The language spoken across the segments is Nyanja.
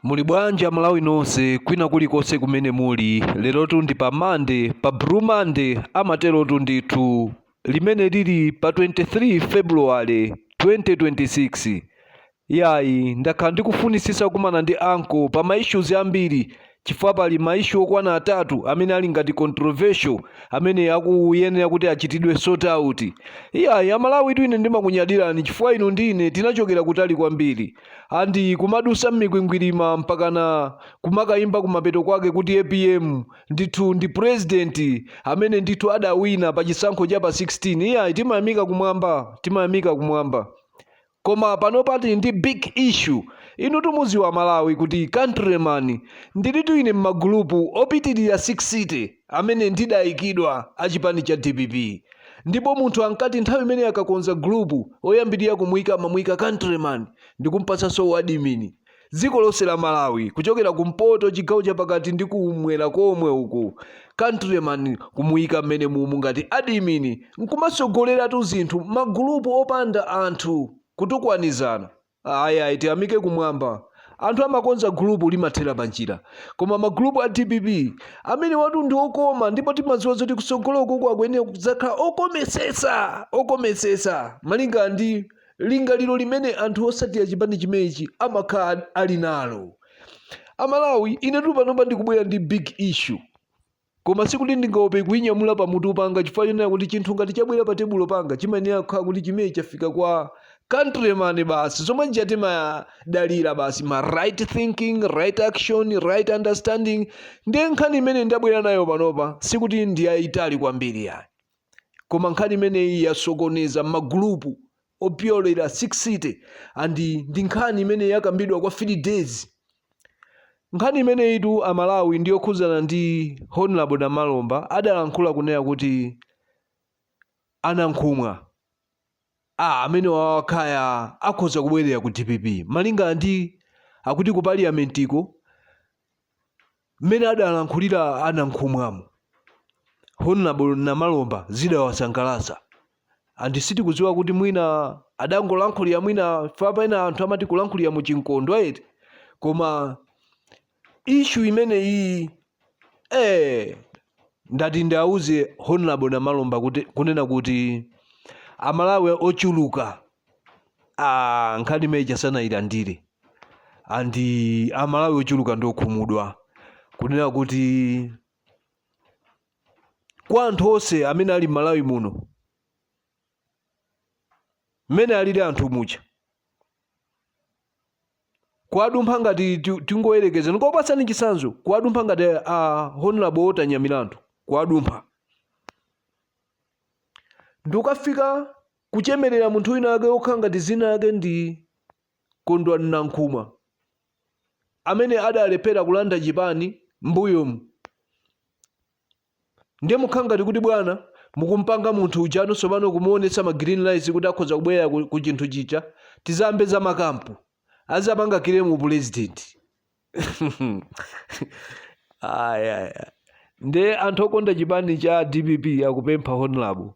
Muli bwanja Malawi nonse kwina kulikonse kumene muli. Lerotu ndi pa Monday, pa Blue Monday amaterotu ndithu limene lili pa 23 February 2026. Yayi ndakhala ndikufunisisa kumana ndi anko pa maissues ambiri chifukwa pali maishu okwana atatu amene ali ngati controversial amene akuyenera kuti achitidwe sort out. Yayi Amalawi ine ndimakunyadirani chifukwa inu ndine tinachokera kutali kwambiri andi kumadusa m'mikwingwirima mpakana kumakayimba kumapeto kwake kuti APM ndithu ndi president amene ndithu adawina pa chisankho cha pa 16. Yayi timayamika kumwamba. Koma pano pati ndi big issue. Inu tumuziwa Malawi kuti countryman ndilitu ine m'magulupu opitirira 6 amene ndidayikidwa achipani cha DPP. Ndipo munthu ankati nthawi imene akakonza gulupu oyambirira kumuyika countryman ndikumpatsa so admin. Dziko lonse la Malawi kuchokera kumpoto chigawo chapakati ndi kumwera komwe uku countryman kumuyika mmene mumu ngati admin nkumasogoleratu zinthu magulupu opanda anthu kutukwanizana. Aya tiyamike kumwamba. Anthu amakonza gulupu limathera panjira. Koma magulupu a DPP amene watu ndi okoma ndipo timadziwa zoti kusogoloko kwakuyenera kudzakhala okomesesa malinga ndi lingaliro limene anthu osatira chipani chimenechi amakhala ali nalo. Amalawi inetu panopa ndikubwera ndi big issue. Koma sikuti ndingaope kuinyamula pamutu panga chifukwa chonena kuti chinthu ngati chabwera pa tebulo panga chimayenera kukhala kuti chimene chafika kwa countryman basi zomwe ndimadalira basi ma right thinking, right action, right understanding. Ndiye nkhani imene ndabwera nayo panopa sikuti ndiyayitali kwambiri yayi. Koma nkhani imene yasokoneza magulupu opyolera 6 andi ndi nkhani imene yakambidwa kwa 3 days. Nkhani imene itu Amalawi ndiyokhuzana ndi Honorable Namalomba adalankhula kunena kuti anankhumwa amene wawakhaya akhoza kubwerera ku DPP malinga ndi akuti ku parliamentiko mmene adalankhulira anankhumwamo Honorable Namalomba zidawasangalatsa. Andi sitikudziwa kuti mwina adangolankhulira mwina fapena anthu amati kulankhulira mu chinkondo eti. Koma issue imene iyi ndati ndauze Honorable Namalomba kunena kuti Amalawi ochuluka nkhani meja sana ilandire. Andi Amalawi ochuluka ndokhumudwa kunena kuti kwa anthu onse amene ali Malawi muno mmene alili anthu mucha kwadumpha ngati tingoyerekeza ndikopatsani chisanzo kwadumpha ngati Honorable Otanyamilandu kwadumpha ndukafika kuchemerera munthu wina ake okhala ngati zina yake ndi Kondwani Nankhumwa amene adalephera kulanda chipani mbuyomu. Ndiye mukhala ngati kuti bwana mukumpanga munthu ujano sopano kumuonetsa ma green lights kuti akhoza kubwera ku chinthu chicha tizambe za makampu azapanga kiremu president. Nde anthu okonda chipani cha DPP akupempha Honorable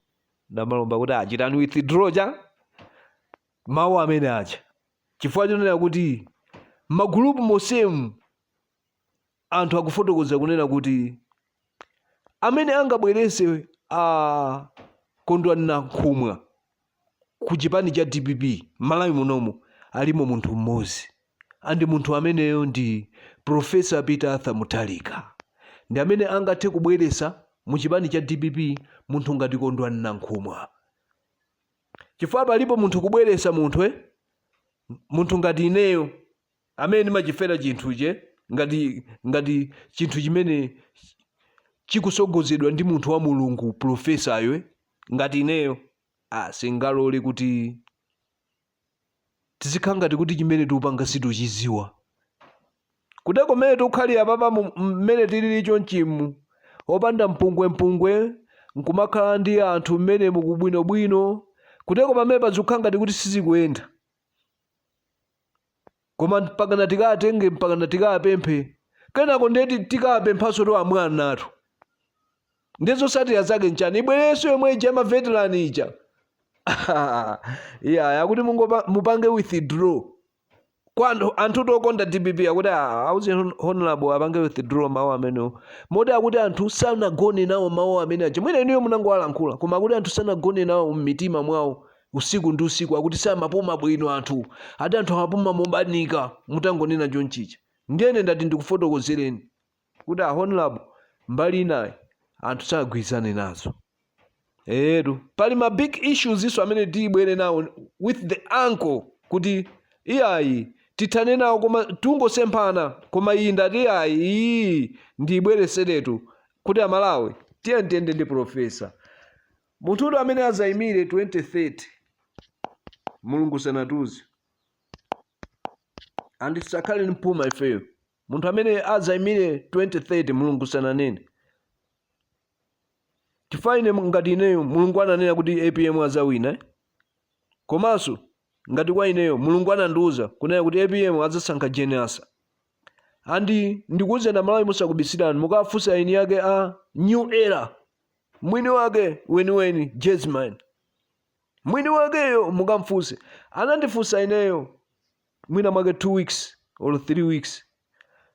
Namalomba kuti achitani withdraw cha mawu amene acha chifukwa chonena kuti magulupu mosemu anthu akufotokoza kunena kuti amene angabwerese Kondwani Nankhumwa ku chipani cha DPP Malawi munomu alimo munthu mmodzi andi munthu ameneyo ndi Professor Peter Arthur Mutharika. Ndi amene angathe kubweresa mu chipani cha DPP munthu ngati Kondwani Nankhumwa. Chifukwa palipo munthu kubweresa munthu ngati ineyo amene ndimachifera chinthuche ngati chinthu chimene chikusogozedwa ndi munthu wa Mulungu profesayo ngati ineyo singalole kuti tizikhala ngati kuti chimene tikupanga situchiziwa. Kuteko mmene tikukhalira papa mmene tilili chonchimu opanda mpungwe nkumakhala ndi anthu mmene mukubwinobwino kuteko pamene pazikukhala ngati kuti sizikuyenda. Koma mpakana tikatenge mpakana tikapemphe kenako ndeti tikapemphaso to amwana natu ndizo satira zake nchani ibwereso yomwe ija ma veteran ija yakuti mupange withdraw kwa anthu tokonda DPP akuti auze honorable apange withdraw mawu amenewo moti akuti anthu sanagone nawo mawu amene aja mwina inuyo munangowalankhula koma akuti anthu sanagone nawo m'mitima mwawo usiku ndi usiku akuti samapuma bwino anthu amapuma mobanika mutangonena chonchicha ndiyene ndati ndikufotokozereni kuti honorable mbali inayi anthu sagwirizane nazo pali ma big issues iso amene tibwere nawo with the uncle kuti iyayi tithane nawo koma tungosemphana koma iyi ndati iyayi ndibwereseretu kuti amalawi tiyende ndi profesa munthuyo amene azayimire 2030 mulungu sanatuzi andisakhale mpuma ifeyo munthu amene azayimire 2030 mulungu sananene tifaine ngati ineyo mulungu ananena kuti APM azawina komanso ngati kwa ineyo mulungu anandiuza kunena kuti APM azasankha Jenasa andi ndikuwuzeni amalawi musakubisirani mukafunsa eni yake a new era mwini wake weniweni Jasmine mwini wakeyo mukamfunse anandifunsa ineyo mwina mwake 2 weeks or 3 weeks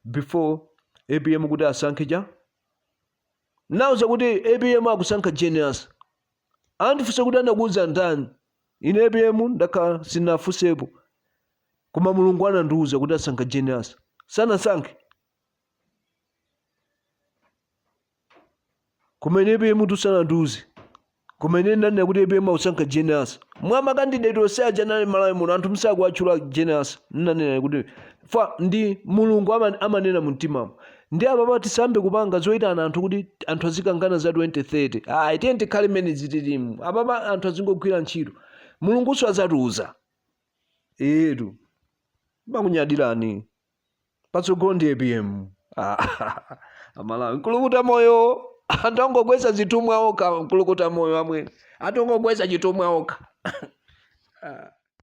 before APM kuti asankhe cha nauza kuti APM akusankha Jenasa andifunsa kuti anakuuza ndani ine APM ndakhala sinafunsepo koma mulungu anandiuza kuti asankha Jenasa sanasankhe kumene APM tusanandiuze kumene ndanena kuti APM akusankha Jenasa mwa makandidate onse aja nali malawi muno anthu msakuwatchula Jenasa nnanena kuti ndi mulungu amanena mu mtimamo ndi apa tisambe kupanga zoyitana anthu kuti anthu azikangana za 2030 tiye tikhale mmene zitilimu apapa anthu azingogwira ntchito mulunguso azatiuza makunyadirani patsogolo ndi APM amalawi nkulukuta moyo anthu angogweza zitumwa okha nkulukuta moyo amwene anthu angogweza chitumwa okha